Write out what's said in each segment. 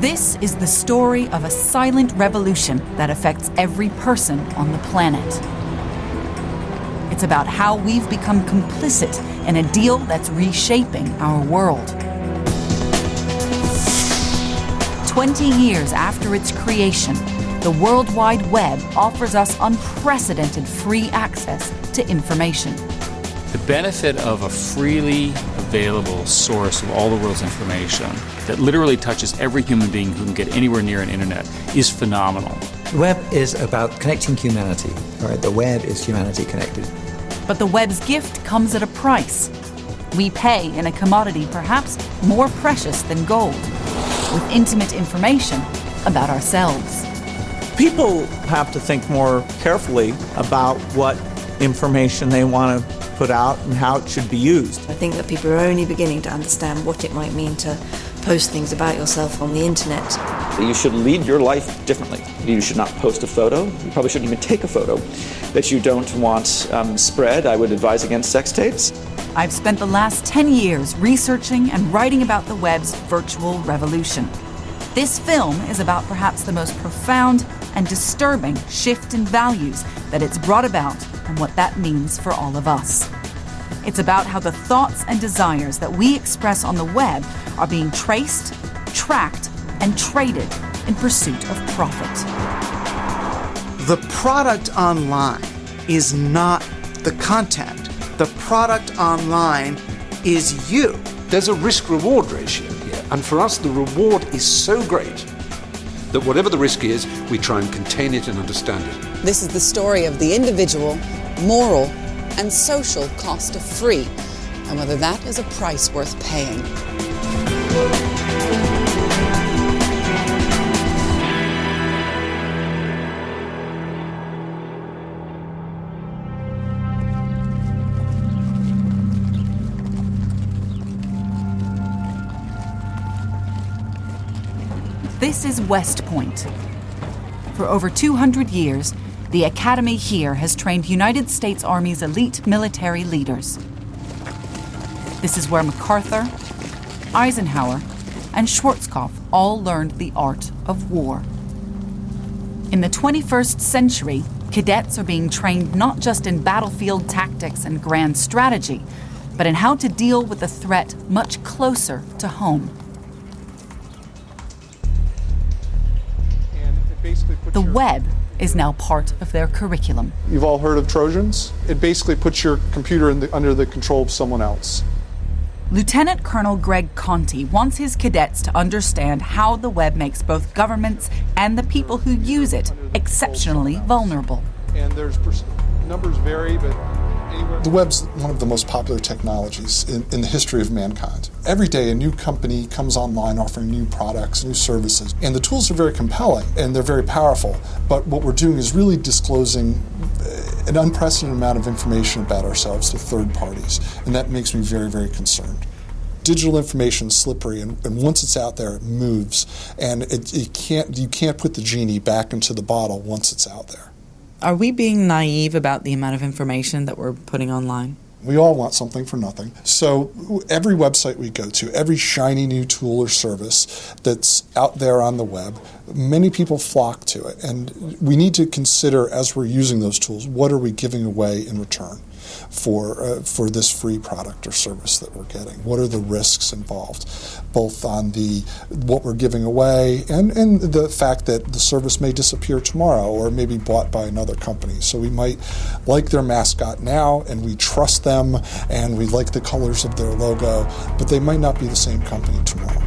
This is the story of a silent revolution that affects every person on the planet. It's about how we've become complicit in a deal that's reshaping our world. 20 years after its creation, the World Wide Web offers us unprecedented free access to information. The benefit of a freely available source of all the world's information that literally touches every human being who can get anywhere near an internet is phenomenal. The web is about connecting humanity. All right, the web is humanity connected. But the web's gift comes at a price. We pay in a commodity perhaps more precious than gold, with intimate information about ourselves. People have to think more carefully about what information they want to put out and how it should be used. I think that people are only beginning to understand what it might mean to post things about yourself on the internet. You should lead your life differently. You should not post a photo. You probably shouldn't even take a photo that you don't want spread. I would advise against sex tapes. I've spent the last 10 years researching and writing about the web's virtual revolution. This film is about perhaps the most profound and disturbing shift in values that it's brought about and what that means for all of us. It's about how the thoughts and desires that we express on the web are being traced, tracked, and traded in pursuit of profit. The product online is not the content. The product online is you. There's a risk-reward ratio here, and for us the reward is so great that whatever the risk is, we try and contain it and understand it. This is the story of the individual, moral, and social cost of free, and whether that is a price worth paying. This is West Point. For over 200 years, the academy here has trained United States Army's elite military leaders. This is where MacArthur, Eisenhower, and Schwarzkopf all learned the art of war. In the 21st century, cadets are being trained not just in battlefield tactics and grand strategy, but in how to deal with a threat much closer to home. The web is now part of their curriculum. You've all heard of Trojans? It basically puts your computer under the control of someone else. Lieutenant Colonel Greg Conti wants his cadets to understand how the web makes both governments and the people who use it exceptionally vulnerable. And numbers vary, but anywhere. The web's one of the most popular technologies in the history of mankind. Every day a new company comes online offering new products, new services, and the tools are very compelling and they're very powerful, but what we're doing is really disclosing an unprecedented amount of information about ourselves to third parties, and that makes me very, very concerned. Digital information is slippery, and once it's out there, it moves, and you can't put the genie back into the bottle once it's out there. Are we being naive about the amount of information that we're putting online? We all want something for nothing. So every website we go to, every shiny new tool or service that's out there on the web, many people flock to it. And we need to consider, as we're using those tools, what are we giving away in return for this free product or service that we're getting? What are the risks involved, both on what we're giving away and the fact that the service may disappear tomorrow or may be bought by another company. So we might like their mascot now and we trust them and we like the colors of their logo, but they might not be the same company tomorrow.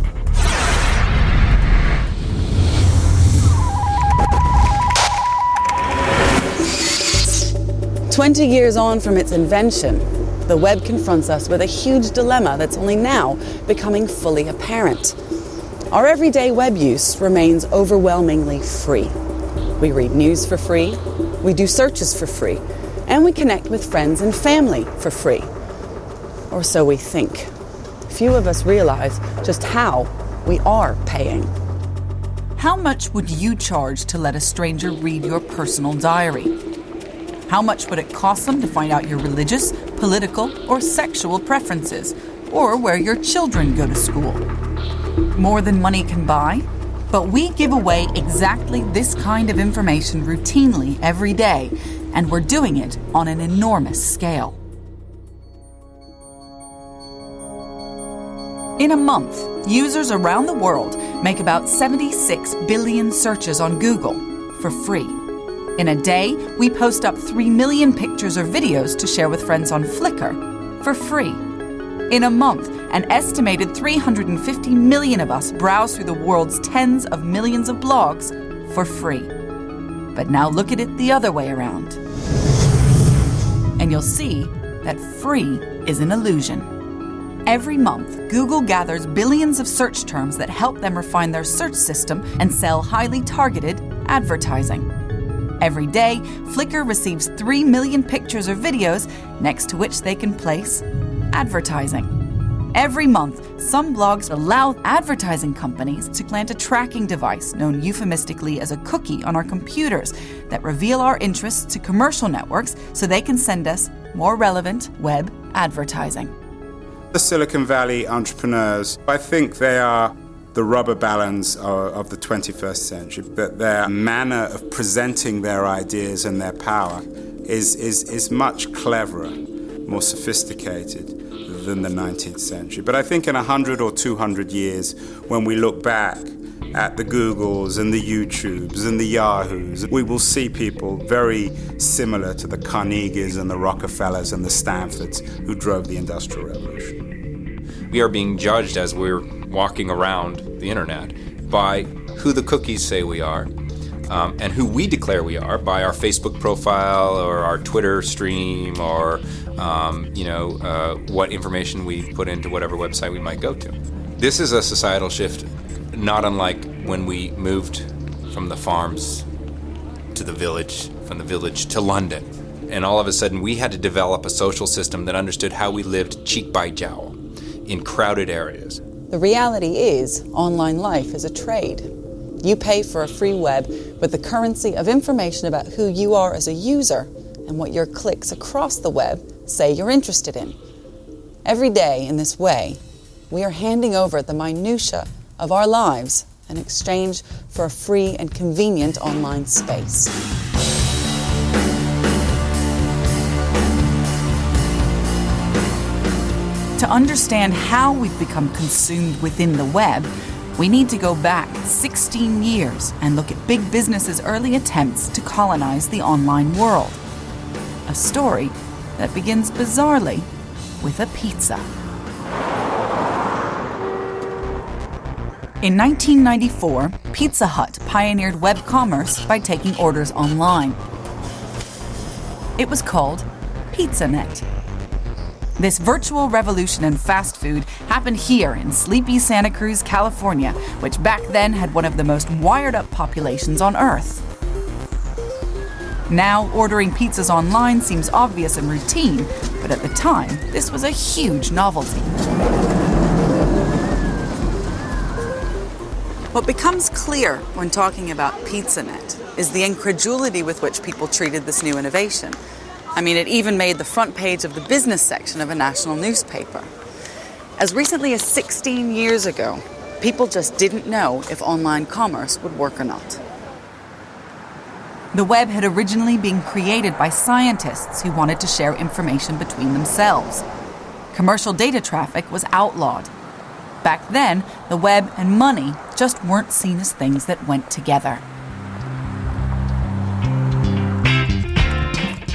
"20 years on from its invention, the web confronts us with a huge dilemma that's only now becoming fully apparent. Our everyday web use remains overwhelmingly free. We read news for free, we do searches for free, and we connect with friends and family for free. Or so we think. Few of us realize just how we are paying. How much would you charge to let a stranger read your personal diary? How much would it cost them to find out your religious, political, or sexual preferences, or where your children go to school? More than money can buy? But we give away exactly this kind of information routinely every day, and we're doing it on an enormous scale. In a month, users around the world make about 76 billion searches on Google for free. In a day, we post up 3 million pictures or videos to share with friends on Flickr for free. In a month, an estimated 350 million of us browse through the world's tens of millions of blogs for free. But now look at it the other way around. And you'll see that free is an illusion. Every month, Google gathers billions of search terms that help them refine their search system and sell highly targeted advertising. Every day, Flickr receives 3 million pictures or videos next to which they can place advertising. Every month, some blogs allow advertising companies to plant a tracking device known euphemistically as a cookie on our computers that reveal our interests to commercial networks so they can send us more relevant web advertising. The Silicon Valley entrepreneurs, I think they are the rubber balance of the 21st century, but their manner of presenting their ideas and their power is much cleverer, more sophisticated than the 19th century. But I think in 100 or 200 years, when we look back at the Googles and the YouTubes and the Yahoos, we will see people very similar to the Carnegies and the Rockefellers and the Stanfords who drove the Industrial Revolution. We are being judged as we're walking around the internet by who the cookies say we are, and who we declare we are by our Facebook profile or our Twitter stream or what information we put into whatever website we might go to. This is a societal shift not unlike when we moved from the farms to the village, from the village to London. And all of a sudden we had to develop a social system that understood how we lived cheek by jowl in crowded areas. The reality is, online life is a trade. You pay for a free web with the currency of information about who you are as a user and what your clicks across the web say you're interested in. Every day, in this way, we are handing over the minutiae of our lives in exchange for a free and convenient online space. To understand how we've become consumed within the web, we need to go back 16 years and look at big business's early attempts to colonize the online world. A story that begins bizarrely with a pizza. In 1994, Pizza Hut pioneered web commerce by taking orders online. It was called PizzaNet. This virtual revolution in fast food happened here in sleepy Santa Cruz, California, which back then had one of the most wired-up populations on Earth. Now, ordering pizzas online seems obvious and routine, but at the time, this was a huge novelty. What becomes clear when talking about PizzaNet is the incredulity with which people treated this new innovation. I mean, it even made the front page of the business section of a national newspaper. As recently as 16 years ago, people just didn't know if online commerce would work or not. The web had originally been created by scientists who wanted to share information between themselves. Commercial data traffic was outlawed. Back then, the web and money just weren't seen as things that went together.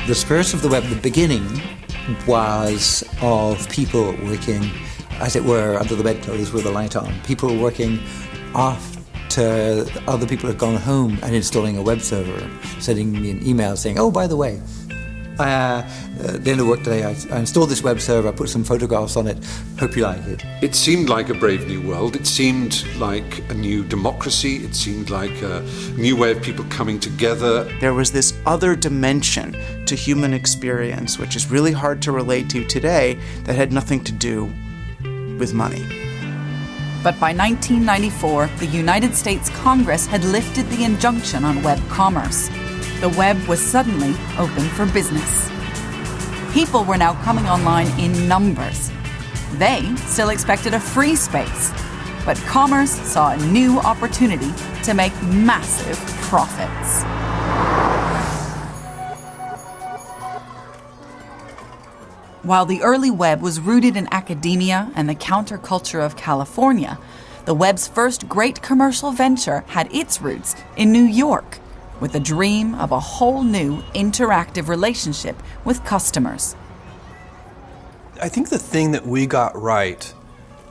The spirit of the web, the beginning, was of people working, as it were, under the bedclothes with the light on. People working after other people had gone home and installing a web server, sending me an email saying, oh, by the way, at the end of work today, I installed this web server, I put some photographs on it, hope you like it. It seemed like a brave new world. It seemed like a new democracy. It seemed like a new way of people coming together. There was this other dimension to human experience, which is really hard to relate to today, that had nothing to do with money. But by 1994, the United States Congress had lifted the injunction on web commerce. The web was suddenly open for business. People were now coming online in numbers. They still expected a free space, But commerce saw a new opportunity to make massive profits. While the early web was rooted in academia and the counterculture of California, the web's first great commercial venture had its roots in New York, with the dream of a whole new interactive relationship with customers. I think the thing that we got right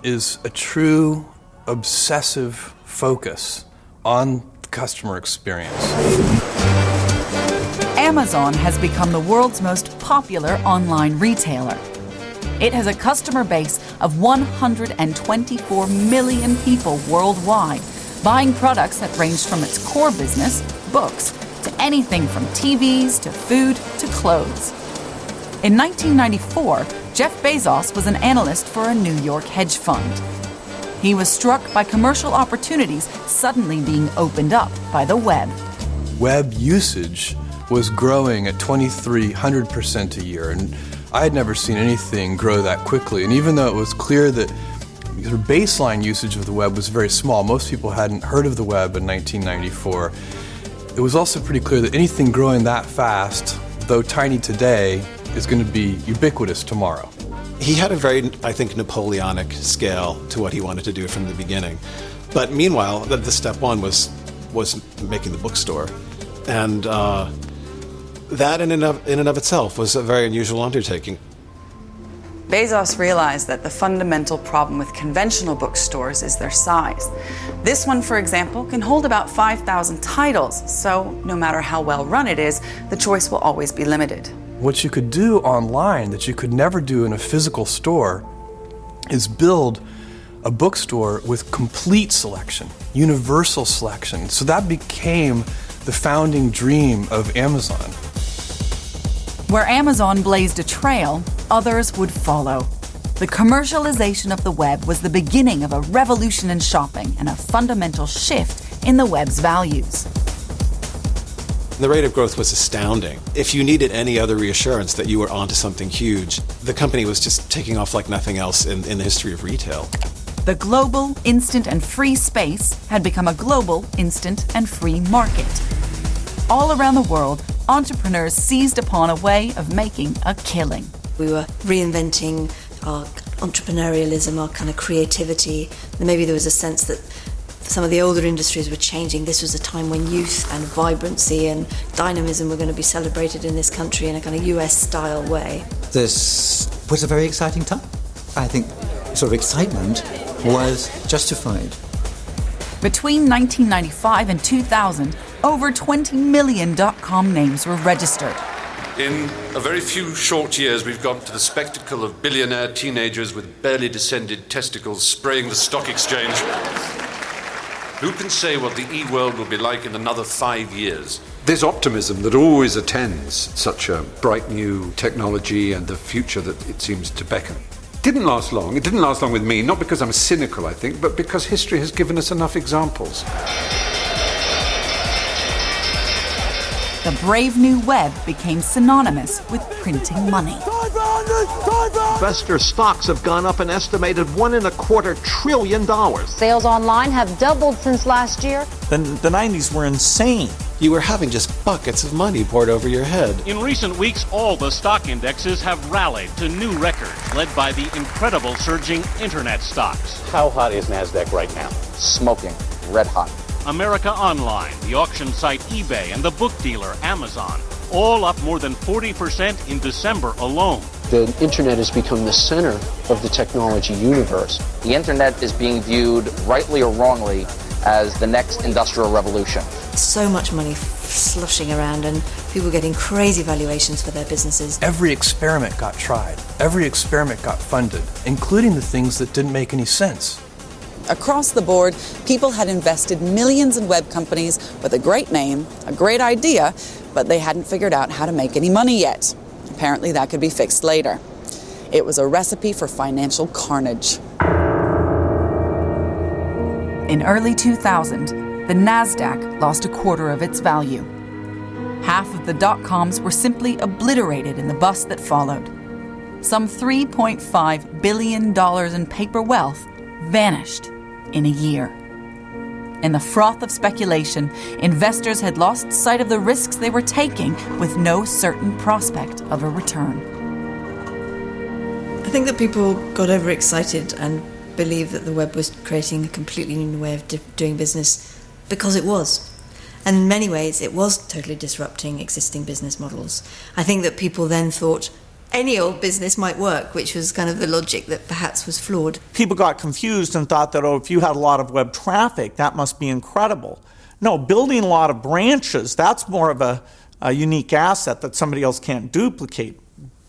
is a true obsessive focus on the customer experience. Amazon has become the world's most popular online retailer. It has a customer base of 124 million people worldwide, buying products that range from its core business, books, to anything from TVs to food to clothes. In 1994, Jeff Bezos was an analyst for a New York hedge fund. He was struck by commercial opportunities suddenly being opened up by the web. Web usage was growing at 2,300% a year, and I had never seen anything grow that quickly. And even though it was clear that the baseline usage of the web was very small, most people hadn't heard of the web in 1994, it was also pretty clear that anything growing that fast, though tiny today, is going to be ubiquitous tomorrow. He had a very, I think, Napoleonic scale to what he wanted to do from the beginning. But meanwhile, the step one was making the bookstore. And that in and of itself was a very unusual undertaking. Bezos realized that the fundamental problem with conventional bookstores is their size. This one, for example, can hold about 5,000 titles, so no matter how well run it is, the choice will always be limited. What you could do online that you could never do in a physical store is build a bookstore with complete selection, universal selection. So that became the founding dream of Amazon. Where Amazon blazed a trail, others would follow. The commercialization of the web was the beginning of a revolution in shopping and a fundamental shift in the web's values. The rate of growth was astounding. If you needed any other reassurance that you were onto something huge, the company was just taking off like nothing else in the history of retail. The global, instant, and free space had become a global, instant, and free market. All around the world, entrepreneurs seized upon a way of making a killing. We were reinventing our entrepreneurialism, our kind of creativity. And maybe there was a sense that some of the older industries were changing. This was a time when youth and vibrancy and dynamism were going to be celebrated in this country in a kind of US-style way. This was a very exciting time. I think sort of excitement was justified. Between 1995 and 2000, over 20 million .com names were registered. In a very few short years, we've got to the spectacle of billionaire teenagers with barely descended testicles spraying the stock exchange. Who can say what the e-world will be like in another 5 years? There's optimism that always attends such a bright new technology and the future that it seems to beckon. It didn't last long. It didn't last long with me, not because I'm cynical, I think, but because history has given us enough examples. The brave new web became synonymous with printing money. Investor stocks have gone up an estimated $1.25 trillion. Sales online have doubled since last year. The 90s were insane. You were having just buckets of money poured over your head. In recent weeks, all the stock indexes have rallied to new records, led by the incredible surging internet stocks. How hot is NASDAQ right now? Smoking. Red hot. America Online, the auction site eBay, and the book dealer Amazon, all up more than 40% in December alone. The internet has become the center of the technology universe. The internet is being viewed, rightly or wrongly, as the next industrial revolution. So much money slushing around and people getting crazy valuations for their businesses. Every experiment got tried. Every experiment got funded, including the things that didn't make any sense. Across the board, people had invested millions in web companies with a great name, a great idea, but they hadn't figured out how to make any money yet. Apparently that could be fixed later. It was a recipe for financial carnage. In early 2000, the NASDAQ lost a quarter of its value. Half of the .coms were simply obliterated in the bust that followed. Some $3.5 billion in paper wealth vanished in a year. In the froth of speculation, investors had lost sight of the risks they were taking with no certain prospect of a return. I think that people got overexcited and believed that the web was creating a completely new way of doing business because it was. And in many ways, it was totally disrupting existing business models. I think that people then thought any old business might work, which was kind of the logic that perhaps was flawed. People got confused and thought that, if you had a lot of web traffic, that must be incredible. No, building a lot of branches, that's more of a unique asset that somebody else can't duplicate.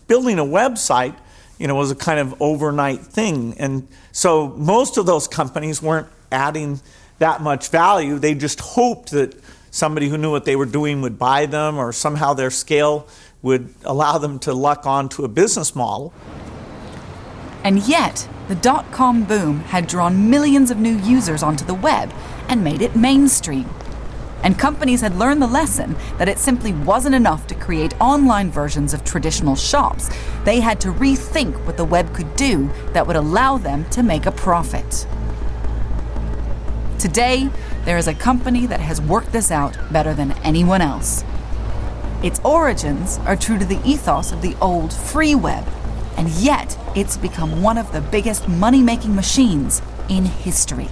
Building a website, was a kind of overnight thing. And so most of those companies weren't adding that much value. They just hoped that somebody who knew what they were doing would buy them, or somehow their scale would allow them to luck onto a business model. And yet, the dot-com boom had drawn millions of new users onto the web and made it mainstream. And companies had learned the lesson that it simply wasn't enough to create online versions of traditional shops. They had to rethink what the web could do that would allow them to make a profit. Today, there is a company that has worked this out better than anyone else. Its origins are true to the ethos of the old free web, and yet it's become one of the biggest money-making machines in history.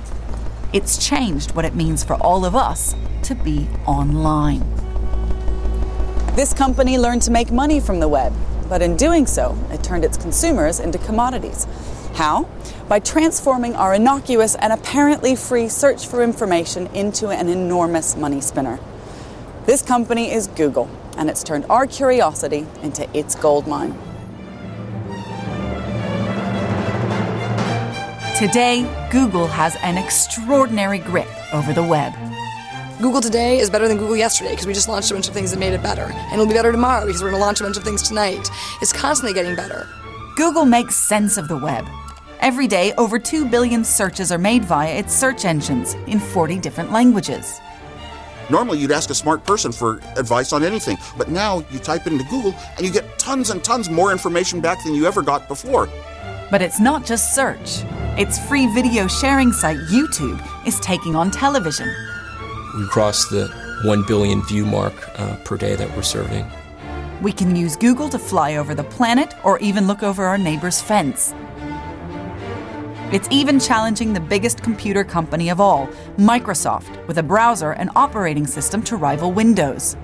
It's changed what it means for all of us to be online. This company learned to make money from the web, but in doing so, it turned its consumers into commodities. How? By transforming our innocuous and apparently free search for information into an enormous money spinner. This company is Google, and it's turned our curiosity into its gold mine. Today, Google has an extraordinary grip over the web. Google today is better than Google yesterday because we just launched a bunch of things that made it better. And it'll be better tomorrow because we're going to launch a bunch of things tonight. It's constantly getting better. Google makes sense of the web. Every day, over 2 billion searches are made via its search engines in 40 different languages. Normally, you'd ask a smart person for advice on anything, but now you type it into Google and you get tons and tons more information back than you ever got before. But it's not just search. Its free video sharing site, YouTube, is taking on television. We crossed the 1 billion view mark per day that we're serving. We can use Google to fly over the planet or even look over our neighbor's fence. It's even challenging the biggest computer company of all, Microsoft, with a browser and operating system to rival Windows.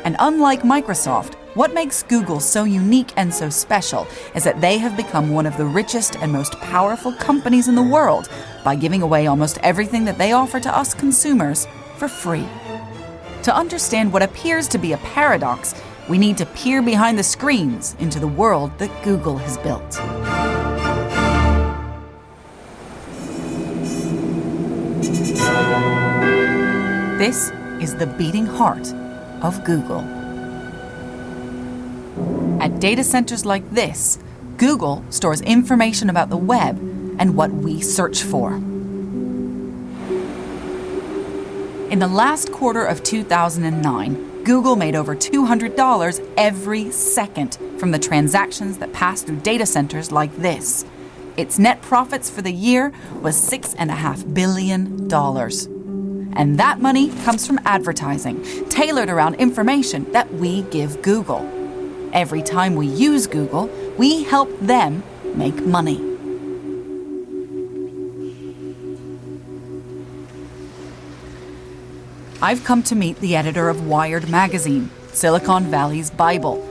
And unlike Microsoft, what makes Google so unique and so special is that they have become one of the richest and most powerful companies in the world by giving away almost everything that they offer to us consumers for free. To understand what appears to be a paradox, we need to peer behind the screens into the world that Google has built. This is the beating heart of Google. At data centers like this, Google stores information about the web and what we search for. In the last quarter of 2009, Google made over $200 every second from the transactions that passed through data centers like this. Its net profits for the year was $6.5 billion. And that money comes from advertising, tailored around information that we give Google. Every time we use Google, we help them make money. I've come to meet the editor of Wired magazine, Silicon Valley's Bible.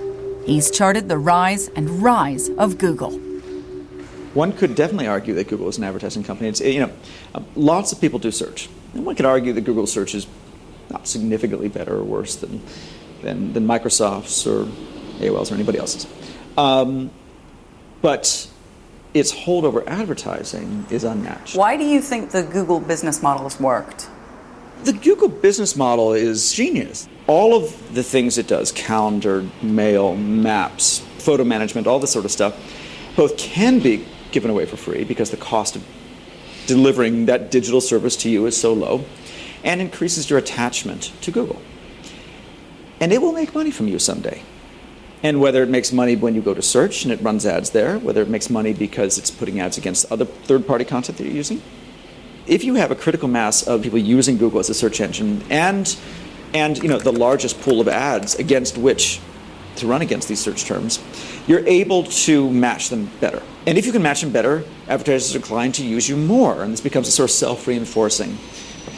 He's charted the rise and rise of Google. One could definitely argue that Google is an advertising company. It's, lots of people do search. And one could argue that Google search is not significantly better or worse than Microsoft's or AOL's or anybody else's. But its hold over advertising is unmatched. Why do you think the Google business model has worked? The Google business model is genius. All of the things it does, calendar, mail, maps, photo management, all this sort of stuff, both can be given away for free because the cost of delivering that digital service to you is so low, and increases your attachment to Google. And it will make money from you someday. And whether it makes money when you go to search and it runs ads there, whether it makes money because it's putting ads against other third-party content that you're using. If you have a critical mass of people using Google as a search engine and the largest pool of ads against which to run against these search terms, you're able to match them better. And if you can match them better, advertisers are inclined to use you more, and this becomes a sort of self-reinforcing,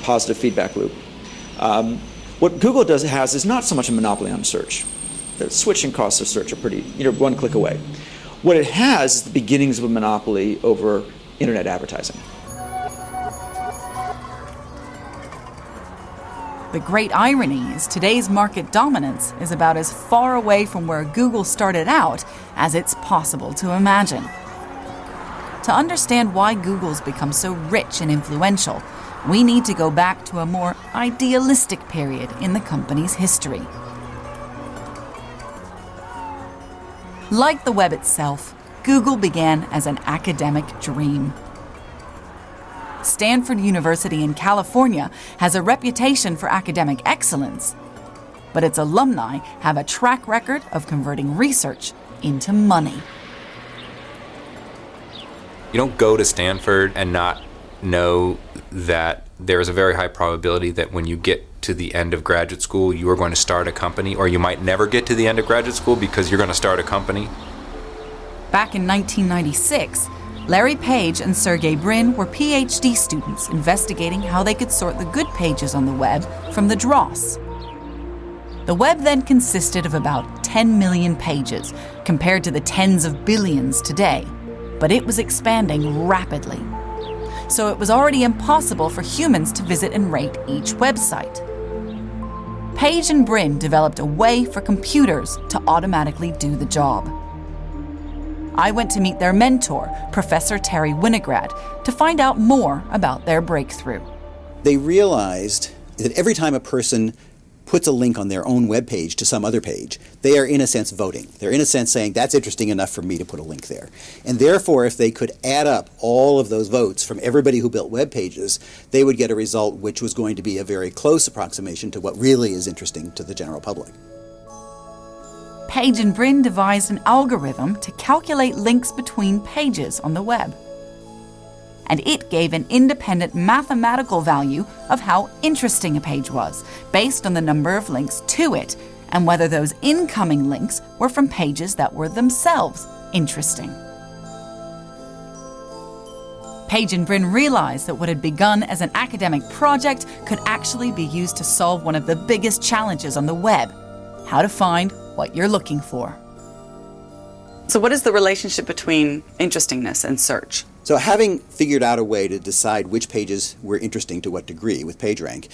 positive feedback loop. What Google has is not so much a monopoly on search. The switching costs of search are pretty, one click away. What it has is the beginnings of a monopoly over internet advertising. The great irony is today's market dominance is about as far away from where Google started out as it's possible to imagine. To understand why Google's become so rich and influential, we need to go back to a more idealistic period in the company's history. Like the web itself, Google began as an academic dream. Stanford University in California has a reputation for academic excellence, but its alumni have a track record of converting research into money. You don't go to Stanford and not know that there is a very high probability that when you get to the end of graduate school, you are going to start a company, or you might never get to the end of graduate school because you're going to start a company. Back in 1996, Larry Page and Sergey Brin were PhD students investigating how they could sort the good pages on the web from the dross. The web then consisted of about 10 million pages, compared to the tens of billions today, but it was expanding rapidly. So it was already impossible for humans to visit and rate each website. Page and Brin developed a way for computers to automatically do the job. I went to meet their mentor, Professor Terry Winograd, to find out more about their breakthrough. They realized that every time a person puts a link on their own web page to some other page, they are in a sense voting. They're in a sense saying, that's interesting enough for me to put a link there. And therefore, if they could add up all of those votes from everybody who built web pages, they would get a result which was going to be a very close approximation to what really is interesting to the general public. Page and Brin devised an algorithm to calculate links between pages on the web. And it gave an independent mathematical value of how interesting a page was, based on the number of links to it, and whether those incoming links were from pages that were themselves interesting. Page and Brin realized that what had begun as an academic project could actually be used to solve one of the biggest challenges on the web: how to find what you're looking for. So what is the relationship between interestingness and search? So having figured out a way to decide which pages were interesting to what degree with PageRank,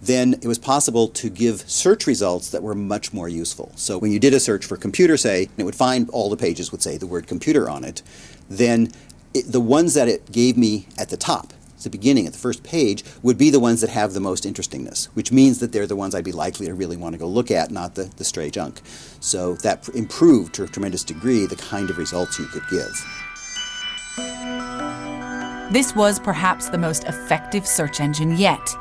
then it was possible to give search results that were much more useful. So when you did a search for computer, say, and it would find all the pages would say the word computer on it, then the ones that it gave me at the top, at the beginning, at the first page, would be the ones that have the most interestingness, which means that they're the ones I'd be likely to really want to go look at, not the stray junk. So that improved to a tremendous degree the kind of results you could give. This was perhaps the most effective search engine yet.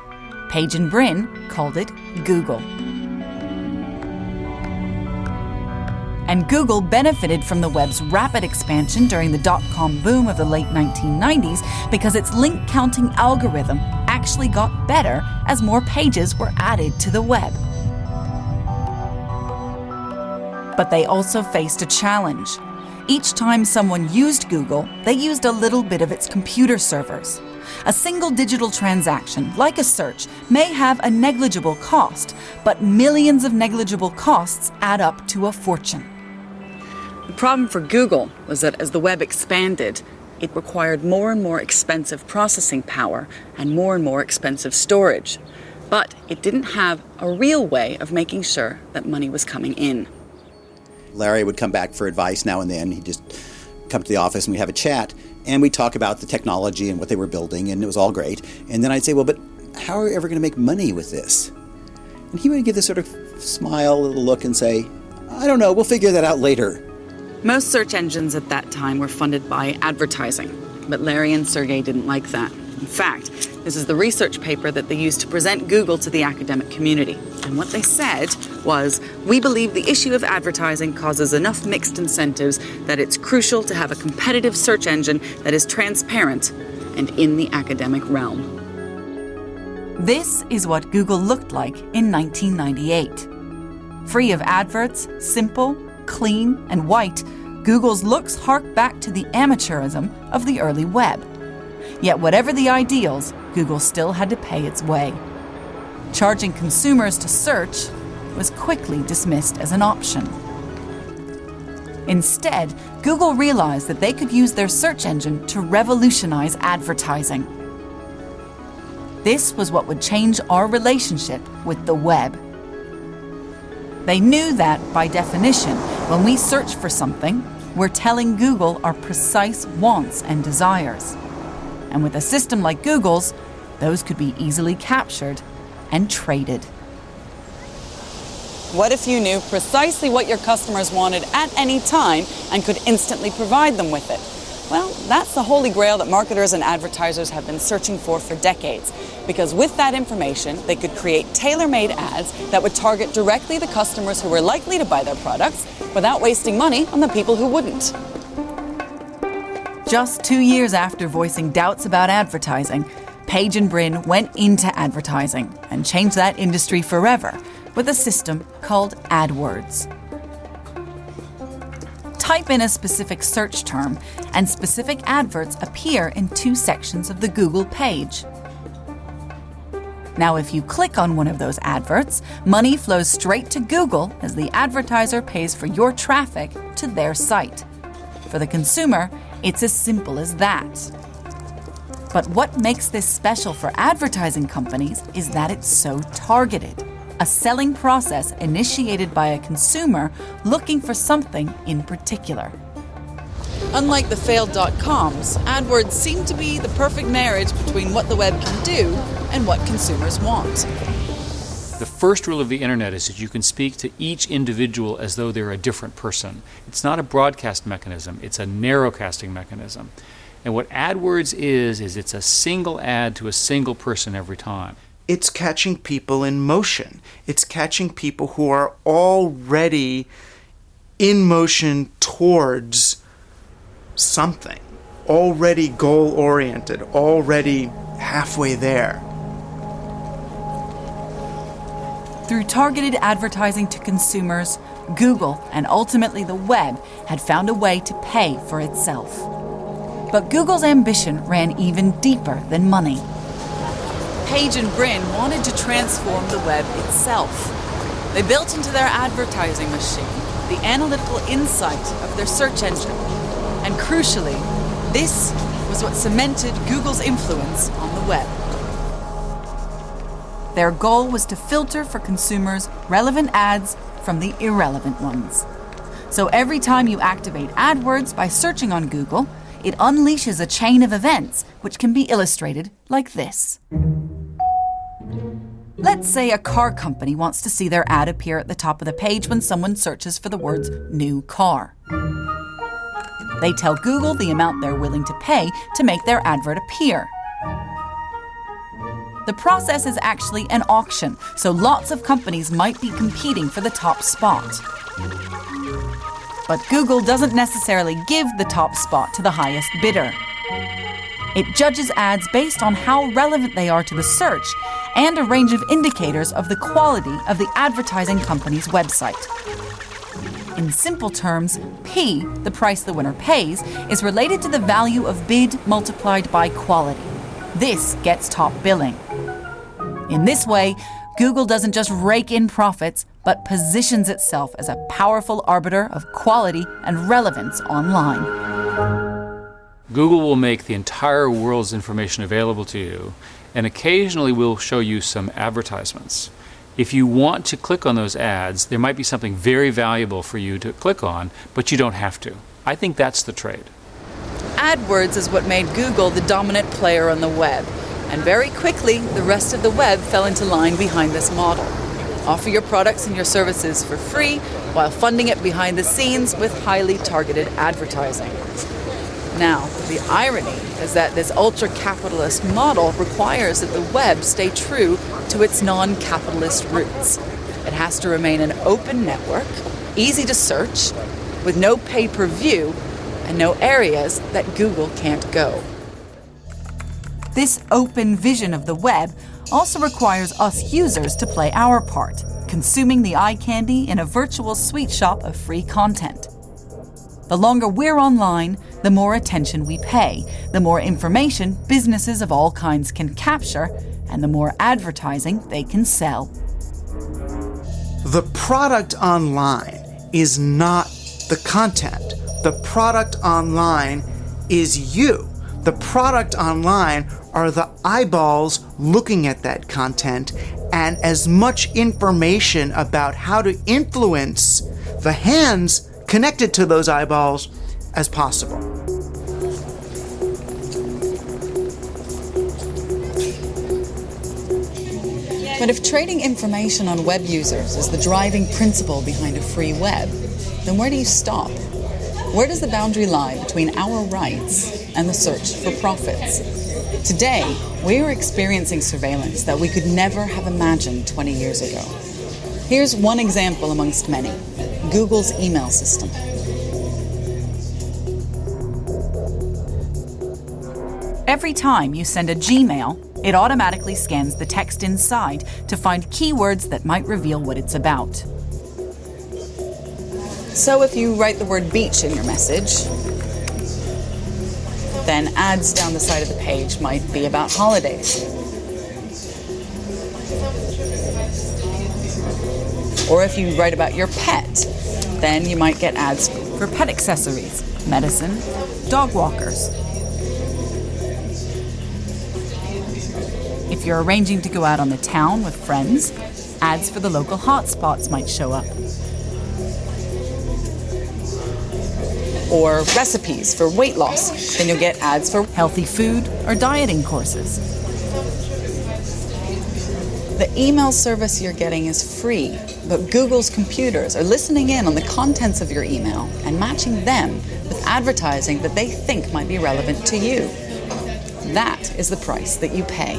Page and Brin called it Google. And Google benefited from the web's rapid expansion during the dot-com boom of the late 1990s because its link counting algorithm actually got better as more pages were added to the web. But they also faced a challenge. Each time someone used Google, they used a little bit of its computer servers. A single digital transaction, like a search, may have a negligible cost, but millions of negligible costs add up to a fortune. The problem for Google was that as the web expanded, it required more and more expensive processing power and more expensive storage. But it didn't have a real way of making sure that money was coming in. Larry would come back for advice now and then. He'd just come to the office and we'd have a chat, and we'd talk about the technology and what they were building, and it was all great. And then I'd say, well, but how are we ever going to make money with this? And he would give this sort of smile, little look, and say, I don't know, we'll figure that out later. Most search engines at that time were funded by advertising, but Larry and Sergey didn't like that. In fact, This is the research paper that they used to present Google to the academic community. And what they said was, we believe the issue of advertising causes enough mixed incentives that it's crucial to have a competitive search engine that is transparent and in the academic realm. This is what Google looked like in 1998. Free of adverts, simple, clean, and white, Google's looks hark back to the amateurism of the early web. Yet whatever the ideals, Google still had to pay its way. Charging consumers to search was quickly dismissed as an option. Instead, Google realized that they could use their search engine to revolutionize advertising. This was what would change our relationship with the web. They knew that, by definition, when we search for something, we're telling Google our precise wants and desires. And with a system like Google's, those could be easily captured and traded. What if you knew precisely what your customers wanted at any time and could instantly provide them with it? Well, that's the holy grail that marketers and advertisers have been searching for decades. Because with that information, they could create tailor-made ads that would target directly the customers who were likely to buy their products without wasting money on the people who wouldn't. Just 2 years after voicing doubts about advertising, Page and Brin went into advertising and changed that industry forever with a system called AdWords. Type in a specific search term, and specific adverts appear in 2 sections of the Google page. Now, if you click on one of those adverts, money flows straight to Google as the advertiser pays for your traffic to their site. For the consumer, it's as simple as that. But what makes this special for advertising companies is that it's so targeted. A selling process initiated by a consumer looking for something in particular. Unlike the failed .coms, AdWords seem to be the perfect marriage between what the web can do and what consumers want. The first rule of the internet is that you can speak to each individual as though they're a different person. It's not a broadcast mechanism, it's a narrowcasting mechanism. And what AdWords is it's a single ad to a single person every time. It's catching people in motion. It's catching people who are already in motion towards something, already goal-oriented, already halfway there. Through targeted advertising to consumers, Google, and ultimately the web, had found a way to pay for itself. But Google's ambition ran even deeper than money. Page and Brin wanted to transform the web itself. They built into their advertising machine the analytical insight of their search engine. And crucially, this was what cemented Google's influence on the web. Their goal was to filter for consumers relevant ads from the irrelevant ones. So every time you activate AdWords by searching on Google, it unleashes a chain of events which can be illustrated like this. Let's say a car company wants to see their ad appear at the top of the page when someone searches for the words new car. They tell Google the amount they're willing to pay to make their advert appear. The process is actually an auction, so lots of companies might be competing for the top spot. But Google doesn't necessarily give the top spot to the highest bidder. It judges ads based on how relevant they are to the search and a range of indicators of the quality of the advertising company's website. In simple terms, P, the price the winner pays, is related to the value of bid multiplied by quality. This gets top billing. In this way, Google doesn't just rake in profits, but positions itself as a powerful arbiter of quality and relevance online. Google will make the entire world's information available to you, and occasionally will show you some advertisements. If you want to click on those ads, there might be something very valuable for you to click on, but you don't have to. I think that's the trade. AdWords is what made Google the dominant player on the web. And very quickly, the rest of the web fell into line behind this model. Offer your products and your services for free while funding it behind the scenes with highly targeted advertising. Now, the irony is that this ultra-capitalist model requires that the web stay true to its non-capitalist roots. It has to remain an open network, easy to search, with no pay-per-view, and no areas that Google can't go. This open vision of the web also requires us users to play our part, consuming the eye candy in a virtual sweet shop of free content. The longer we're online, the more attention we pay, the more information businesses of all kinds can capture, and the more advertising they can sell. The product online is not the content. The product online is you. The product online are the eyeballs looking at that content and as much information about how to influence the hands connected to those eyeballs as possible. But if trading information on web users is the driving principle behind a free web, then where do you stop? Where does the boundary lie between our rights and the search for profits? Today, we are experiencing surveillance that we could never have imagined 20 years ago. Here's one example amongst many: Google's email system. Every time you send a Gmail, it automatically scans the text inside to find keywords that might reveal what it's about. So if you write the word beach in your message, then ads down the side of the page might be about holidays. Or if you write about your pet, then you might get ads for pet accessories, medicine, dog walkers. If you're arranging to go out on the town with friends, ads for the local hotspots might show up. Or recipes for weight loss, then you'll get ads for healthy food or dieting courses. The email service you're getting is free, but Google's computers are listening in on the contents of your email and matching them with advertising that they think might be relevant to you. That is the price that you pay.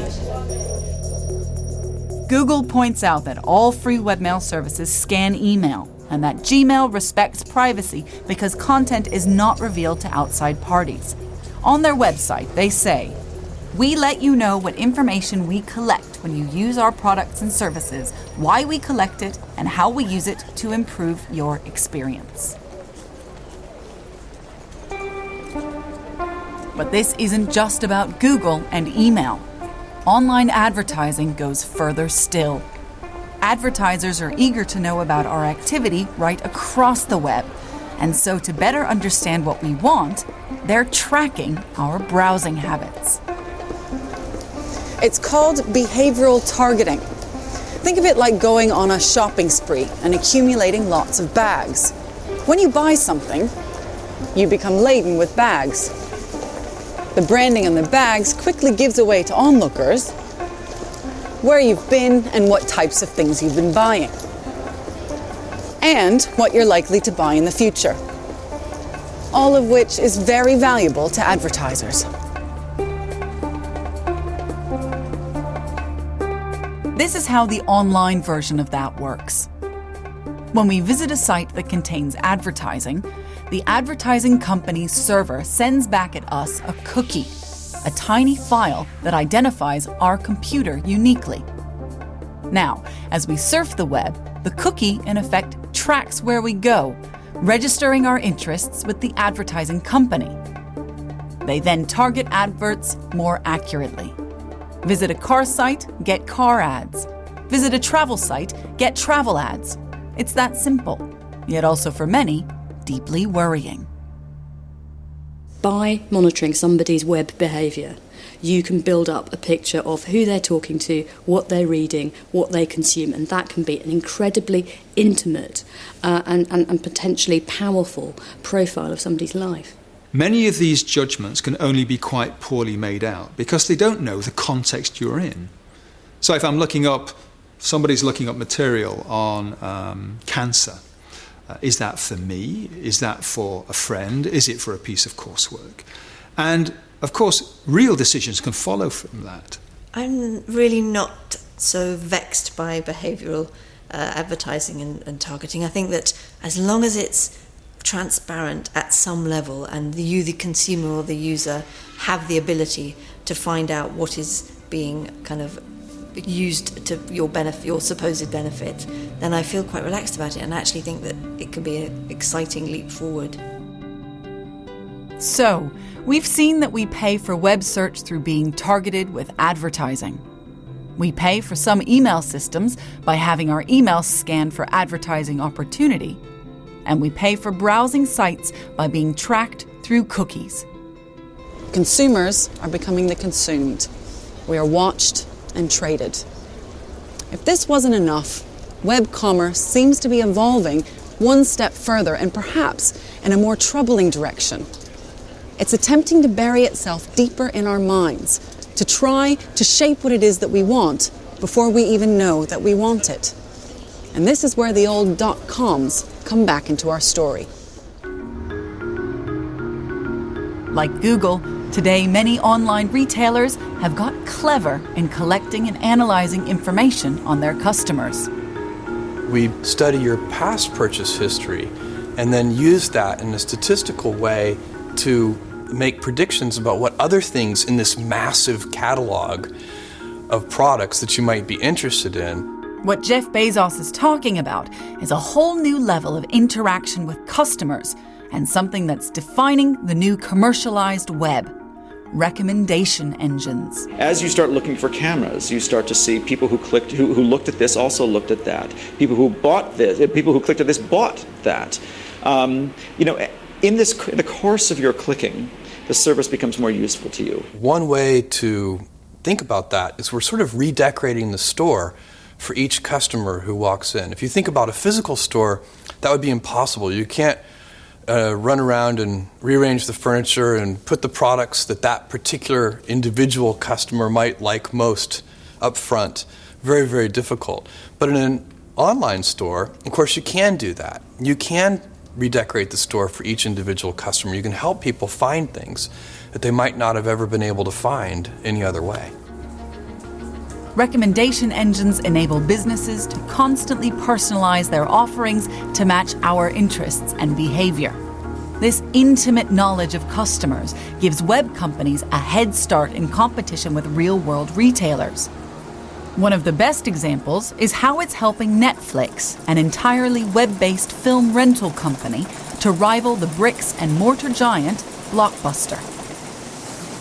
Google points out that all free webmail services scan email, and that Gmail respects privacy because content is not revealed to outside parties. On their website, they say, "We let you know what information we collect when you use our products and services, why we collect it, and how we use it to improve your experience." But this isn't just about Google and email. Online advertising goes further still. Advertisers are eager to know about our activity right across the web, and so to better understand what we want, they're tracking our browsing habits. It's called behavioral targeting. Think of it like going on a shopping spree and accumulating lots of bags. When you buy something, you become laden with bags. The branding on the bags quickly gives away to onlookers where you've been and what types of things you've been buying, and what you're likely to buy in the future, all of which is very valuable to advertisers. This is how the online version of that works. When we visit a site that contains advertising, the advertising company's server sends back at us a cookie, a tiny file that identifies our computer uniquely. Now, as we surf the web, the cookie, in effect, tracks where we go, registering our interests with the advertising company. They then target adverts more accurately. Visit a car site, get car ads. Visit a travel site, get travel ads. It's that simple, yet also for many, deeply worrying. By monitoring somebody's web behaviour, you can build up a picture of who they're talking to, what they're reading, what they consume, and that can be an incredibly intimate and potentially powerful profile of somebody's life. Many of these judgments can only be quite poorly made out because they don't know the context you're in. So if somebody's looking up material on cancer, Is that for me? Is that for a friend? Is it for a piece of coursework? And of course, real decisions can follow from that. I'm really not so vexed by behavioural advertising and targeting. I think that as long as it's transparent at some level and you, the consumer or the user, have the ability to find out what is being kind of used to your benefit, your supposed benefit, then I feel quite relaxed about it and actually think that it can be an exciting leap forward. So, we've seen that we pay for web search through being targeted with advertising. We pay for some email systems by having our emails scanned for advertising opportunity. And we pay for browsing sites by being tracked through cookies. Consumers are becoming the consumed. We are watched and traded. If this wasn't enough, web commerce seems to be evolving one step further and perhaps in a more troubling direction. It's attempting to bury itself deeper in our minds, to try to shape what it is that we want before we even know that we want it. And this is where the old .coms come back into our story. Like Google, today many online retailers have got clever in collecting and analyzing information on their customers. We study your past purchase history and then use that in a statistical way to make predictions about what other things in this massive catalog of products that you might be interested in. What Jeff Bezos is talking about is a whole new level of interaction with customers and something that's defining the new commercialized web: recommendation engines. As you start looking for cameras, you start to see people who clicked, who looked at this also looked at that. People who bought this, people who clicked at this bought that. In the course of your clicking, the service becomes more useful to you. One way to think about that is we're sort of redecorating the store for each customer who walks in. If you think about a physical store, that would be impossible. You can't run around and rearrange the furniture and put the products that particular individual customer might like most up front. Very, very difficult. But in an online store, of course, you can do that. You can redecorate the store for each individual customer. You can help people find things that they might not have ever been able to find any other way. Recommendation engines enable businesses to constantly personalize their offerings to match our interests and behavior. This intimate knowledge of customers gives web companies a head start in competition with real-world retailers. One of the best examples is how it's helping Netflix, an entirely web-based film rental company, to rival the bricks and mortar giant Blockbuster.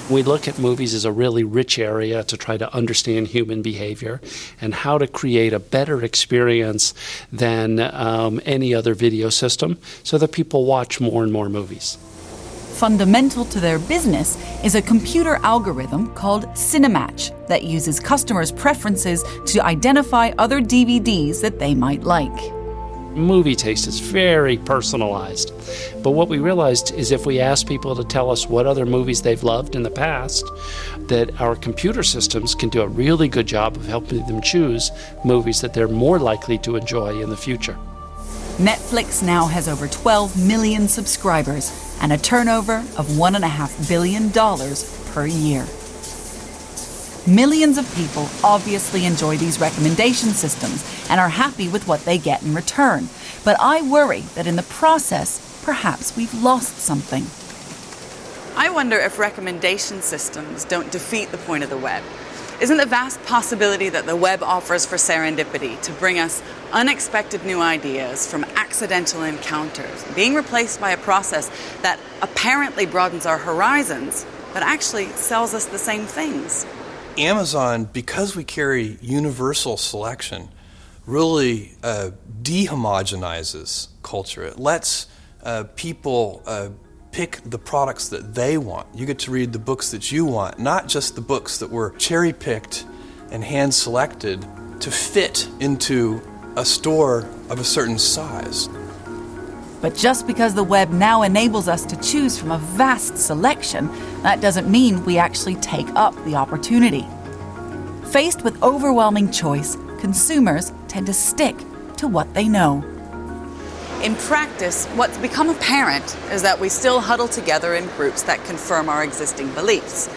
We look at movies as a really rich area to try to understand human behavior and how to create a better experience than any other video system so that people watch more and more movies. Fundamental to their business is a computer algorithm called Cinematch that uses customers' preferences to identify other DVDs that they might like. Movie taste is very personalized. But what we realized is if we ask people to tell us what other movies they've loved in the past, that our computer systems can do a really good job of helping them choose movies that they're more likely to enjoy in the future. Netflix now has over 12 million subscribers and a turnover of $1.5 billion per year. Millions of people obviously enjoy these recommendation systems and are happy with what they get in return. But I worry that in the process, perhaps we've lost something. I wonder if recommendation systems don't defeat the point of the web. Isn't the vast possibility that the web offers for serendipity to bring us unexpected new ideas from accidental encounters being replaced by a process that apparently broadens our horizons, but actually sells us the same things? Amazon, because we carry universal selection, really dehomogenizes culture. It lets people pick the products that they want. You get to read the books that you want, not just the books that were cherry-picked and hand-selected to fit into a store of a certain size. But just because the web now enables us to choose from a vast selection, that doesn't mean we actually take up the opportunity. Faced with overwhelming choice, consumers tend to stick to what they know. In practice, what's become apparent is that we still huddle together in groups that confirm our existing beliefs.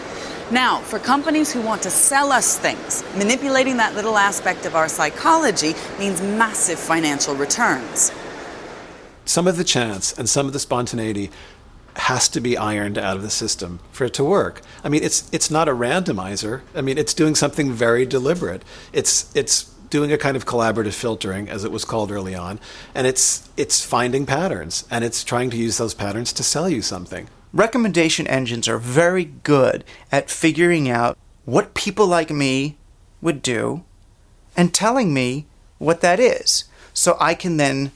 Now, for companies who want to sell us things, manipulating that little aspect of our psychology means massive financial returns. Some of the chance and some of the spontaneity has to be ironed out of the system for it to work. I mean, it's not a randomizer. I mean, it's doing something very deliberate. It's doing a kind of collaborative filtering, as it was called early on, and it's finding patterns, and it's trying to use those patterns to sell you something. Recommendation engines are very good at figuring out what people like me would do and telling me what that is. So I can then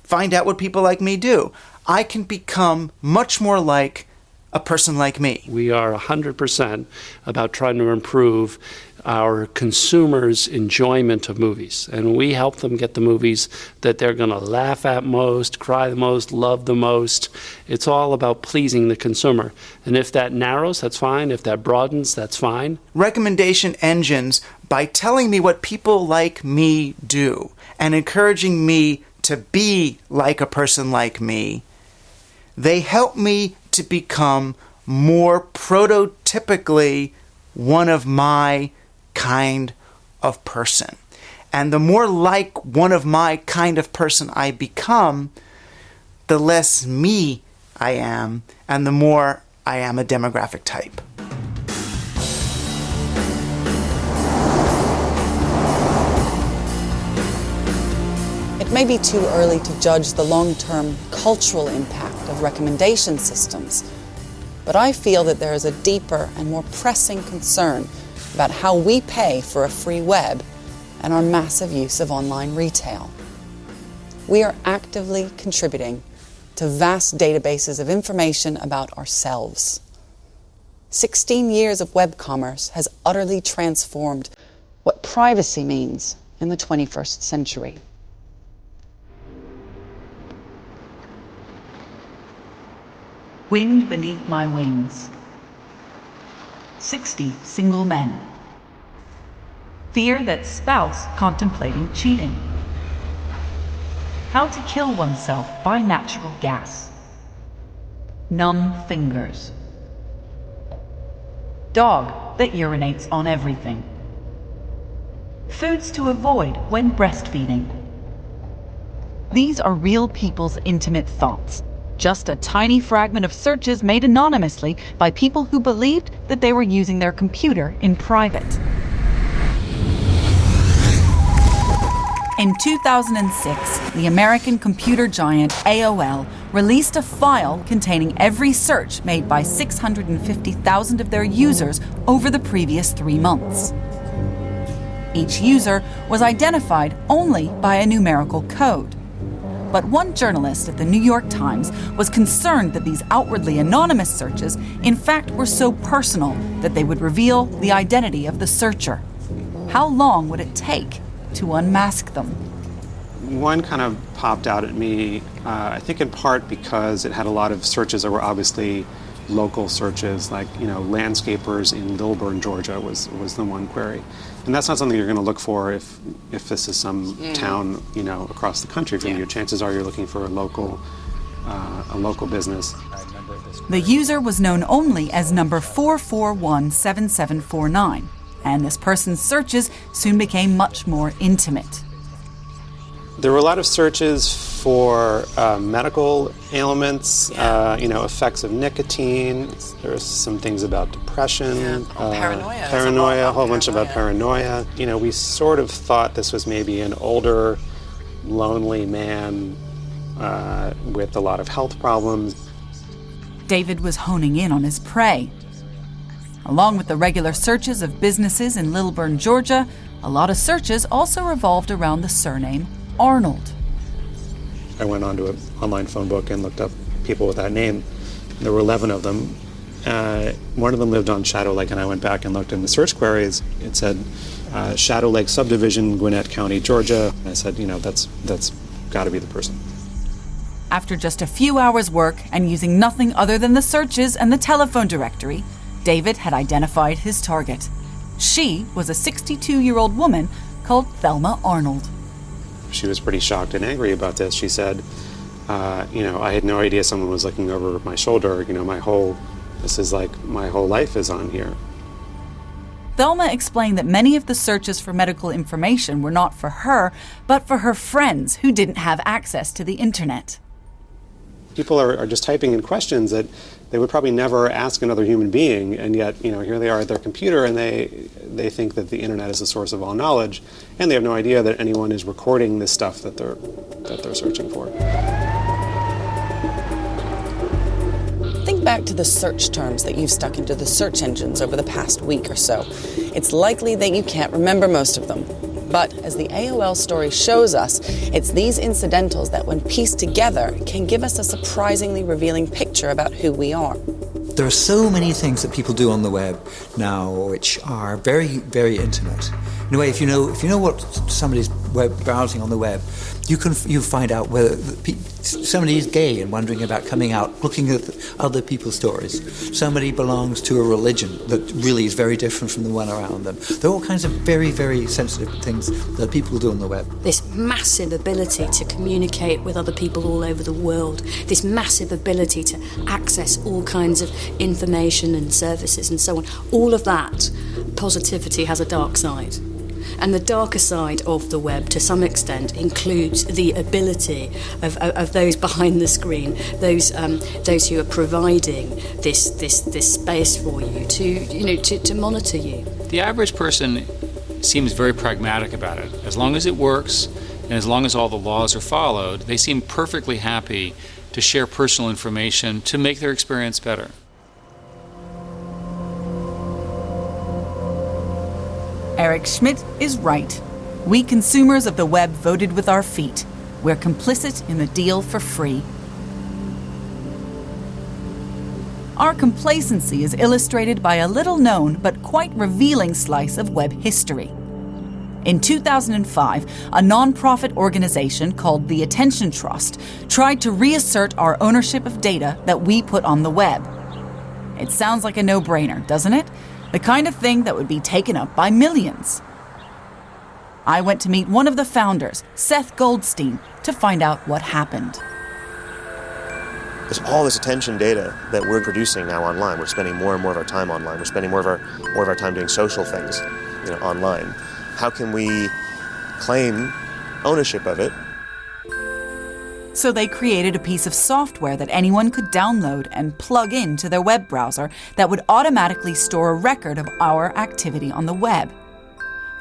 find out what people like me do. I can become much more like a person like me. We are 100% about trying to improve our consumers' enjoyment of movies. And we help them get the movies that they're going to laugh at most, cry the most, love the most. It's all about pleasing the consumer. And if that narrows, that's fine. If that broadens, that's fine. Recommendation engines, by telling me what people like me do and encouraging me to be like a person like me, they help me to become more prototypically one of my kind of person. And the more like one of my kind of person I become, the less me I am, and the more I am a demographic type. It may be too early to judge the long-term cultural impact of recommendation systems, but I feel that there is a deeper and more pressing concern about how we pay for a free web and our massive use of online retail. We are actively contributing to vast databases of information about ourselves. 16 years of web commerce has utterly transformed what privacy means in the 21st century. Wind beneath my wings. 60 single men. Fear that spouse contemplating cheating. How to kill oneself by natural gas. Numb fingers. Dog that urinates on everything. Foods to avoid when breastfeeding. These are real people's intimate thoughts. Just a tiny fragment of searches made anonymously by people who believed that they were using their computer in private. In 2006, the American computer giant AOL released a file containing every search made by 650,000 of their users over the previous 3 months. Each user was identified only by a numerical code. But one journalist at the New York Times was concerned that these outwardly anonymous searches, in fact, were so personal that they would reveal the identity of the searcher. How long would it take to unmask them? One kind of popped out at me, I think in part because it had a lot of searches that were obviously local searches, like, landscapers in Lilburn, Georgia was the one query. And that's not something you're going to look for if this is some town, across the country from you. Chances are you're looking for a local business. The user was known only as number 4417749, and this person's searches soon became much more intimate. There were a lot of searches for medical ailments, effects of nicotine. There were some things about depression, paranoia, a whole bunch about paranoia. We sort of thought this was maybe an older, lonely man with a lot of health problems. David was honing in on his prey. Along with the regular searches of businesses in Lilburn, Georgia, a lot of searches also revolved around the surname Arnold. I went onto an online phone book and looked up people with that name. There were 11 of them. One of them lived on Shadow Lake, and I went back and looked in the search queries. It said Shadow Lake Subdivision, Gwinnett County, Georgia. I said, that's got to be the person. After just a few hours' work and using nothing other than the searches and the telephone directory, David had identified his target. She was a 62-year-old woman called Thelma Arnold. she was pretty shocked and angry about this. She said, I had no idea someone was looking over my shoulder. This is like my whole life is on here. Thelma explained that many of the searches for medical information were not for her, but for her friends who didn't have access to the internet. People are just typing in questions that they would probably never ask another human being, and yet, here they are at their computer, and they think that the internet is the source of all knowledge, and they have no idea that anyone is recording this stuff that they're searching for. Think back to the search terms that you've stuck into the search engines over the past week or so. It's likely that you can't remember most of them. But as the AOL story shows us, it's these incidentals that, when pieced together, can give us a surprisingly revealing picture about who we are. There are so many things that people do on the web now which are very, very intimate. In a way, if you know what somebody's browsing on the web, you find out whether somebody is gay and wondering about coming out, looking at other people's stories. Somebody belongs to a religion that really is very different from the one around them. There are all kinds of very, very sensitive things that people do on the web. This massive ability to communicate with other people all over the world, this massive ability to access all kinds of information and services and so on, all of that positivity has a dark side. And the darker side of the web, to some extent, includes the ability of those behind the screen, those who are providing this space for you to monitor you. The average person seems very pragmatic about it. As long as it works, and as long as all the laws are followed, they seem perfectly happy to share personal information to make their experience better. Eric Schmidt is right. We consumers of the web voted with our feet. We're complicit in the deal for free. Our complacency is illustrated by a little-known but quite revealing slice of web history. In 2005, a non-profit organization called the Attention Trust tried to reassert our ownership of data that we put on the web. It sounds like a no-brainer, doesn't it? The kind of thing that would be taken up by millions. I went to meet one of the founders, Seth Goldstein, to find out what happened. There's all this attention data that we're producing now online. We're spending more and more of our time online. We're spending more of our time doing social things, online. How can we claim ownership of it? So they created a piece of software that anyone could download and plug into their web browser that would automatically store a record of our activity on the web.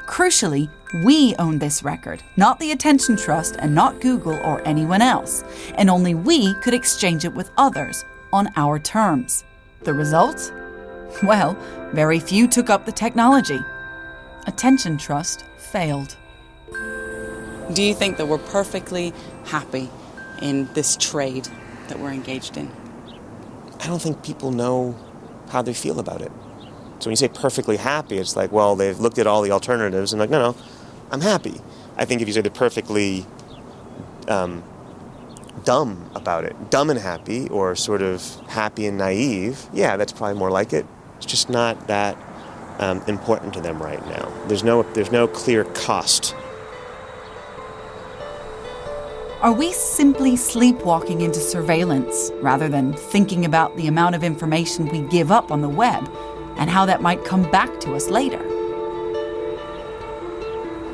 Crucially, we owned this record, not the Attention Trust and not Google or anyone else, and only we could exchange it with others on our terms. The result? Well, very few took up the technology. Attention Trust failed. Do you think that we're perfectly happy in this trade that we're engaged in? I don't think people know how they feel about it. So when you say perfectly happy, it's like, well, they've looked at all the alternatives and like, no, I'm happy. I think if you say they're perfectly dumb about it, dumb and happy, or sort of happy and naive, yeah, that's probably more like it. It's just not that important to them right now. There's no clear cost. Are we simply sleepwalking into surveillance rather than thinking about the amount of information we give up on the web and how that might come back to us later?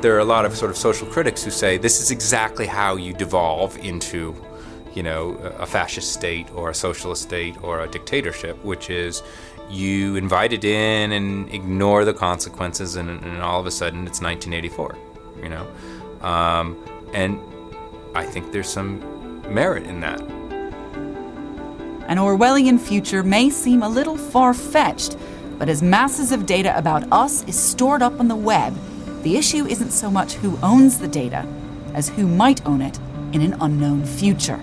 There are a lot of sort of social critics who say this is exactly how you devolve into, a fascist state or a socialist state or a dictatorship, which is you invite it in and ignore the consequences, and all of a sudden it's 1984, and I think there's some merit in that. An Orwellian future may seem a little far-fetched, but as masses of data about us is stored up on the web, the issue isn't so much who owns the data as who might own it in an unknown future.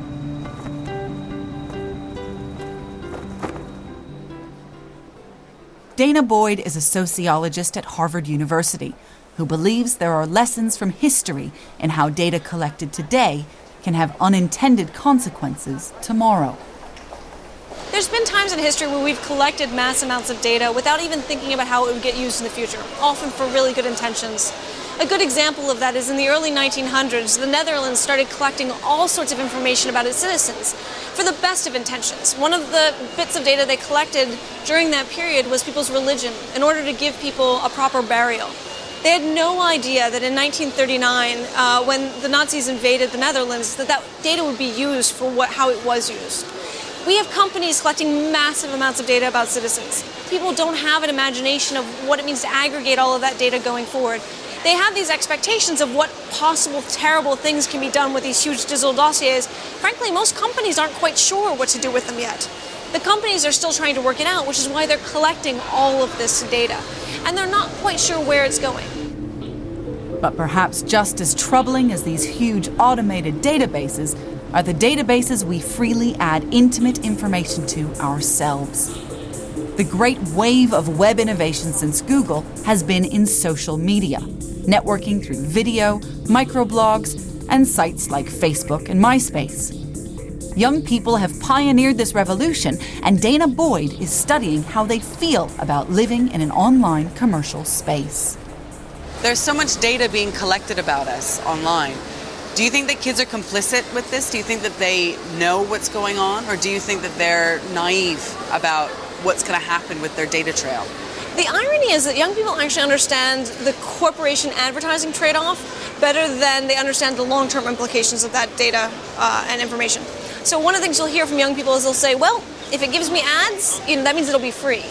Dana Boyd is a sociologist at Harvard University who believes there are lessons from history in how data collected today can have unintended consequences tomorrow. There's been times in history where we've collected mass amounts of data without even thinking about how it would get used in the future, often for really good intentions. A good example of that is in the early 1900s, the Netherlands started collecting all sorts of information about its citizens for the best of intentions. One of the bits of data they collected during that period was people's religion in order to give people a proper burial. They had no idea that in 1939, when the Nazis invaded the Netherlands, that data would be used for how it was used. We have companies collecting massive amounts of data about citizens. People don't have an imagination of what it means to aggregate all of that data going forward. They have these expectations of what possible terrible things can be done with these huge digital dossiers. Frankly, most companies aren't quite sure what to do with them yet. The companies are still trying to work it out, which is why they're collecting all of this data. And they're not quite sure where it's going. But perhaps just as troubling as these huge automated databases are the databases we freely add intimate information to ourselves. The great wave of web innovation since Google has been in social media, networking through video, microblogs, and sites like Facebook and MySpace. Young people have pioneered this revolution, and Dana Boyd is studying how they feel about living in an online commercial space. There's so much data being collected about us online. Do you think that kids are complicit with this? Do you think that they know what's going on? Or do you think that they're naive about what's going to happen with their data trail? The irony is that young people actually understand the corporation advertising trade-off better than they understand the long-term implications of that data and information. So one of the things you'll hear from young people is they'll say, well, if it gives me ads, that means it'll be free.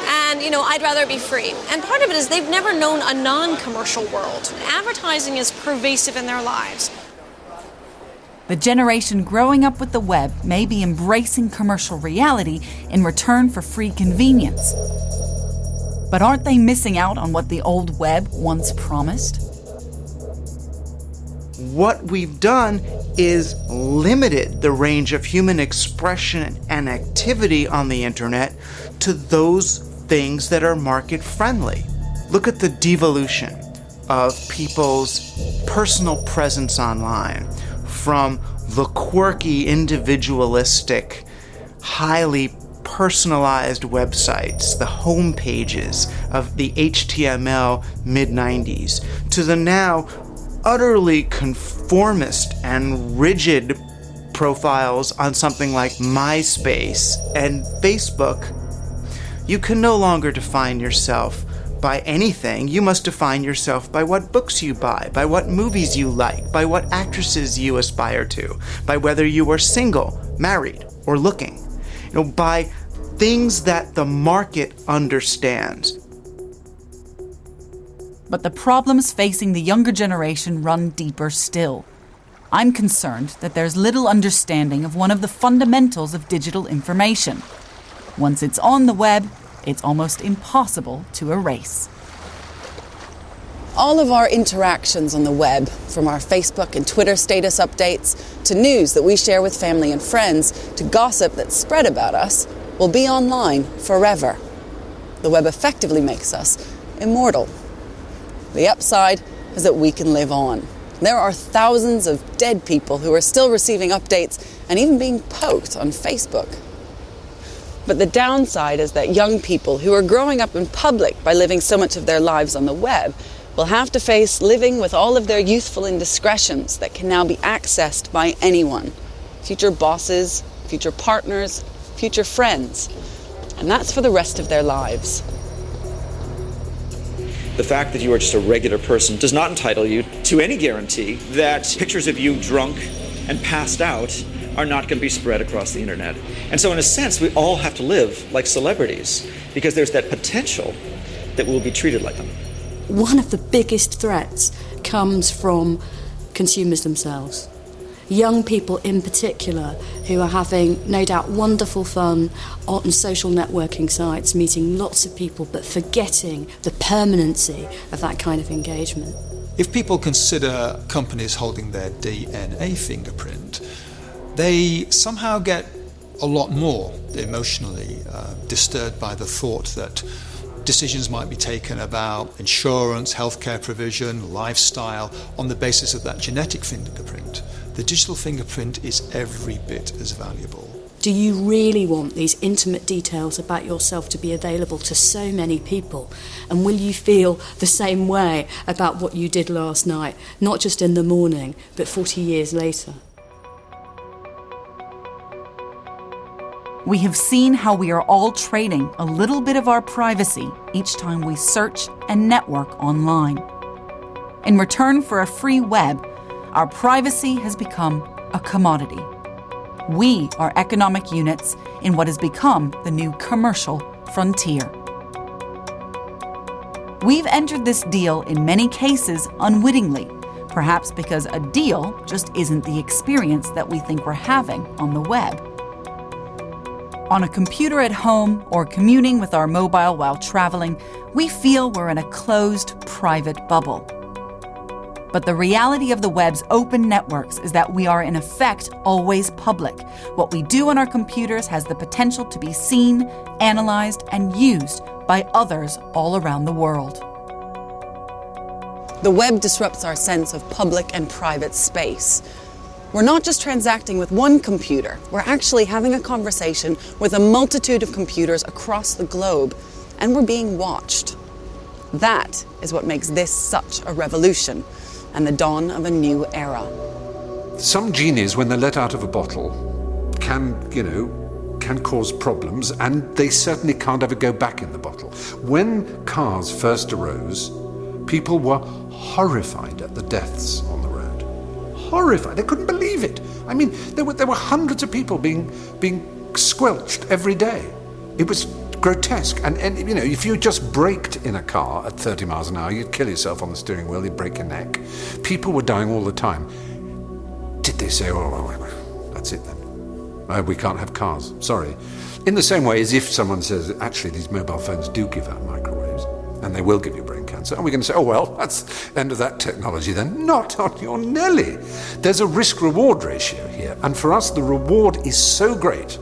And, I'd rather it be free. And part of it is they've never known a non-commercial world. Advertising is pervasive in their lives. The generation growing up with the web may be embracing commercial reality in return for free convenience. But aren't they missing out on what the old web once promised? What we've done is limited the range of human expression and activity on the internet to those things that are market friendly. Look at the devolution of people's personal presence online from the quirky, individualistic, highly personalized websites, the home pages of the HTML mid-90s, to the now utterly conformist and rigid profiles on something like MySpace and Facebook. You can no longer define yourself by anything. You must define yourself by what books you buy, by what movies you like, by what actresses you aspire to, by whether you are single, married, or looking. By things that the market understands. But the problems facing the younger generation run deeper still. I'm concerned that there's little understanding of one of the fundamentals of digital information. Once it's on the web, it's almost impossible to erase. All of our interactions on the web, from our Facebook and Twitter status updates, to news that we share with family and friends, to gossip that's spread about us, will be online forever. The web effectively makes us immortal. The upside is that we can live on. There are thousands of dead people who are still receiving updates and even being poked on Facebook. But the downside is that young people who are growing up in public by living so much of their lives on the web will have to face living with all of their youthful indiscretions that can now be accessed by anyone. Future bosses, future partners, future friends. And that's for the rest of their lives. The fact that you are just a regular person does not entitle you to any guarantee that pictures of you drunk and passed out are not going to be spread across the internet. And so in a sense, we all have to live like celebrities because there's that potential that we'll be treated like them. One of the biggest threats comes from consumers themselves. Young people in particular who are having, no doubt, wonderful fun on social networking sites, meeting lots of people, but forgetting the permanency of that kind of engagement. If people consider companies holding their DNA fingerprint, they somehow get a lot more emotionally disturbed by the thought that decisions might be taken about insurance, healthcare provision, lifestyle on the basis of that genetic fingerprint. The digital fingerprint is every bit as valuable. Do you really want these intimate details about yourself to be available to so many people? And will you feel the same way about what you did last night, not just in the morning, but 40 years later? We have seen how we are all trading a little bit of our privacy each time we search and network online. In return for a free web, our privacy has become a commodity. We are economic units in what has become the new commercial frontier. We've entered this deal in many cases unwittingly, perhaps because a deal just isn't the experience that we think we're having on the web. On a computer at home or commuting with our mobile while traveling, we feel we're in a closed, private bubble. But the reality of the web's open networks is that we are in effect always public. What we do on our computers has the potential to be seen, analyzed, and used by others all around the world. The web disrupts our sense of public and private space. We're not just transacting with one computer, we're actually having a conversation with a multitude of computers across the globe, and we're being watched. That is what makes this such a revolution and the dawn of a new era. Some genies, when they're let out of a bottle, can cause problems, and they certainly can't ever go back in the bottle. When cars first arose, people were horrified at the deaths on the road. Horrified. They couldn't believe it. I mean, there were hundreds of people being squelched every day. It was grotesque. And if you just braked in a car at 30 miles an hour, you'd kill yourself on the steering wheel, you'd break your neck. People were dying all the time. Did they say, oh, that's it then? We can't have cars. Sorry. In the same way as if someone says, actually, these mobile phones do give out microwaves, and they will give you brain cancer. And we're going to say, oh, well, that's the end of that technology then. Not on your Nelly. There's a risk-reward ratio here. And for us, the reward is so great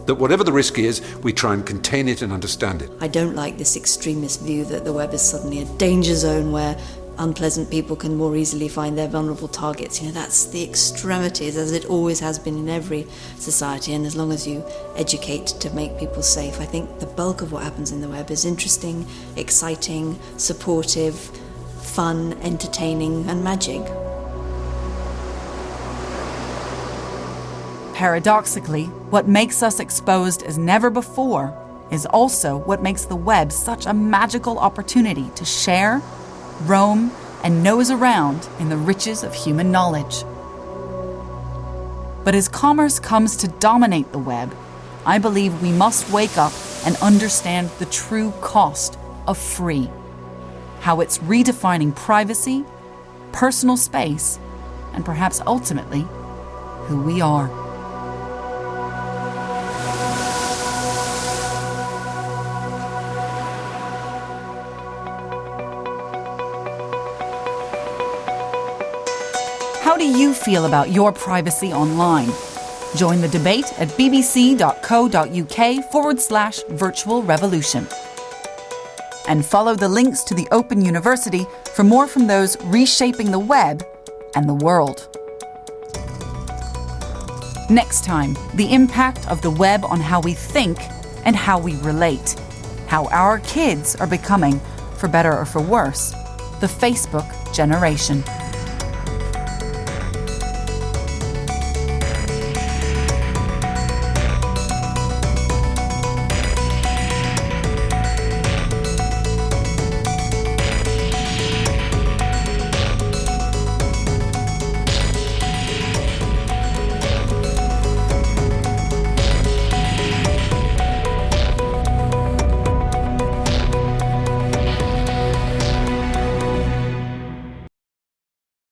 that whatever the risk is, we try and contain it and understand it. I don't like this extremist view that the web is suddenly a danger zone where unpleasant people can more easily find their vulnerable targets. That's the extremities, as it always has been in every society, and as long as you educate to make people safe, I think the bulk of what happens in the web is interesting, exciting, supportive, fun, entertaining, and magic. Paradoxically, what makes us exposed as never before is also what makes the web such a magical opportunity to share, roam, and nose around in the riches of human knowledge. But as commerce comes to dominate the web, I believe we must wake up and understand the true cost of free, how it's redefining privacy, personal space, and perhaps ultimately, who we are. How do you feel about your privacy online? Join the debate at bbc.co.uk/virtual revolution. And follow the links to the Open University for more from those reshaping the web and the world. Next time, the impact of the web on how we think and how we relate. How our kids are becoming, for better or for worse, the Facebook generation.